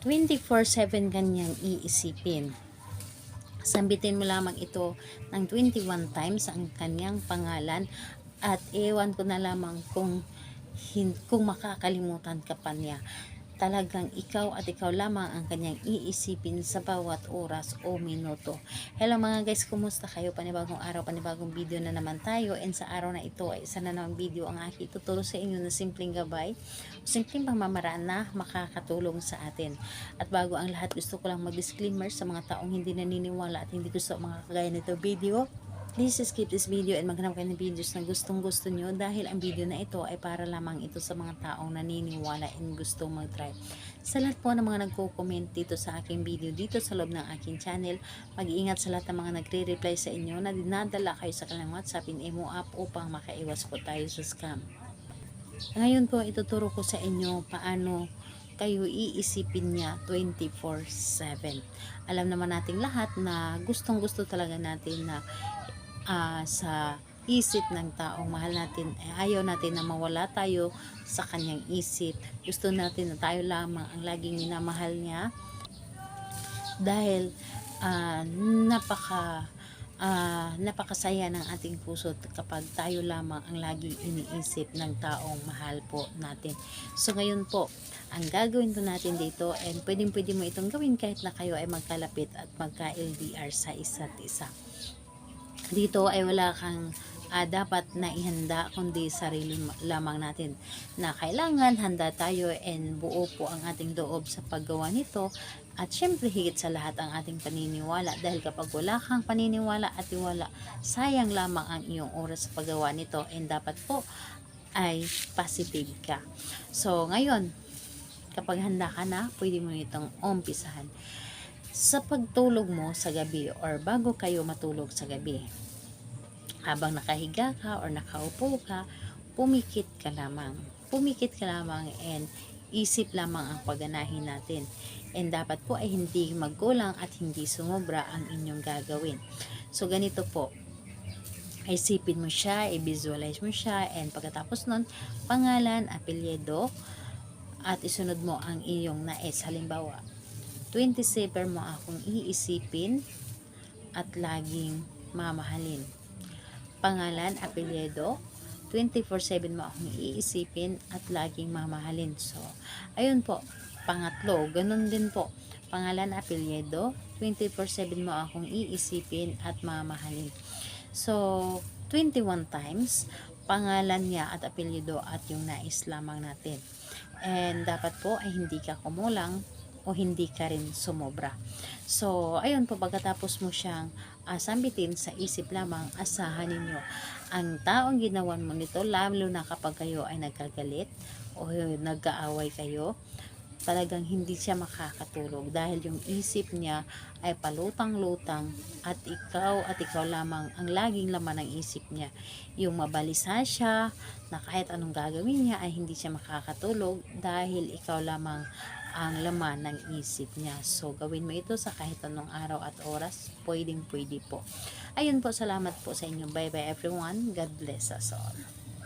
24/7 kanyang iisipin. Sambitin mo lamang ito ng 21 times ang kanyang pangalan at ewan ko na lamang kung makakalimutan ka pa niya. Talagang ikaw at ikaw lamang ang kanyang iisipin sa bawat oras o minuto. Hello mga guys, kumusta kayo? Panibagong araw, panibagong video na naman tayo, and sa araw na ito ay isa na namang video ang aking tuturo sa inyo na simpleng gabay, simpleng pamamaraan na makakatulong sa atin. At bago ang lahat, gusto ko lang mag-disclaimer sa mga taong hindi naniniwala at hindi gusto mga kagaya nito video. Please skip this video and maghanap kayo ng videos na gustong gusto nyo, dahil ang video na ito ay para lamang ito sa mga taong naniniwala and gustong mag-try. Sa lahat po ng mga nagko-comment dito sa aking video dito sa loob ng aking channel, mag-iingat sa lahat ng mga nagre-reply sa inyo na dinadala kayo sa kanilang WhatsApp in Imo app upang makaiwas po tayo sa scam. Ngayon po ituturo ko sa inyo paano kayo iisipin niya 24/7. Alam naman nating lahat na gustong gusto talaga natin na sa isip ng taong mahal natin, ayaw natin na mawala tayo sa kanyang isip. Gusto natin na tayo lamang ang laging minamahal niya, dahil napakasaya ng ating puso kapag tayo lamang ang laging iniisip ng taong mahal po natin. So ngayon po, ang gagawin po natin dito, and pwede mo itong gawin kahit na kayo ay magkalapit at magka-LDR sa isa't isa. Dito ay wala kang dapat na ihanda, kundi sarili lamang natin na kailangan handa tayo, and buo po ang ating loob sa paggawa nito, at syempre higit sa lahat ang ating paniniwala, dahil kapag wala kang paniniwala at tiwala, sayang lamang ang iyong oras sa paggawa nito, and dapat po ay positive ka. So ngayon, kapag handa ka na, pwede mo itong umpisahan. Sa pagtulog mo sa gabi or bago kayo matulog sa gabi, habang nakahiga ka or nakaupo ka, pumikit ka lamang and isip lamang ang pagganahin natin, and dapat po ay hindi magkulang at hindi sumobra ang inyong gagawin. So ganito po, isipin mo siya, i-visualize mo siya, and pagkatapos nun, pangalan, apelyido, at isunod mo ang iyong nais. Halimbawa, 27 mo akong iisipin at laging mamahalin. Pangalan, apelyido, 24/7 mo akong iisipin at laging mamahalin. So, ayun po. Pangatlo, ganun din po. Pangalan, apelyido, 24/7 mo akong iisipin at mamahalin. So, 21 times, pangalan niya at apelyido at yung nais lamang natin. And dapat po ay hindi ka kumulang o hindi ka rin sumobra. So, ayun po, pagkatapos mo siyang sambitin sa isip lamang, asahan ninyo ang taong ginawan mo nito, lalo na kapag kayo ay nagkagalit o nag-aaway kayo, talagang hindi siya makakatulog, dahil yung isip niya ay palutang-lutang at ikaw lamang ang laging laman ng isip niya. Yung mabalisa siya na kahit anong gagawin niya ay hindi siya makakatulog, dahil ikaw lamang ang laman ng isip niya. So gawin mo ito sa kahit anong araw at oras, pwede po. Ayun po, salamat po sa inyo. Bye bye everyone. God bless us all.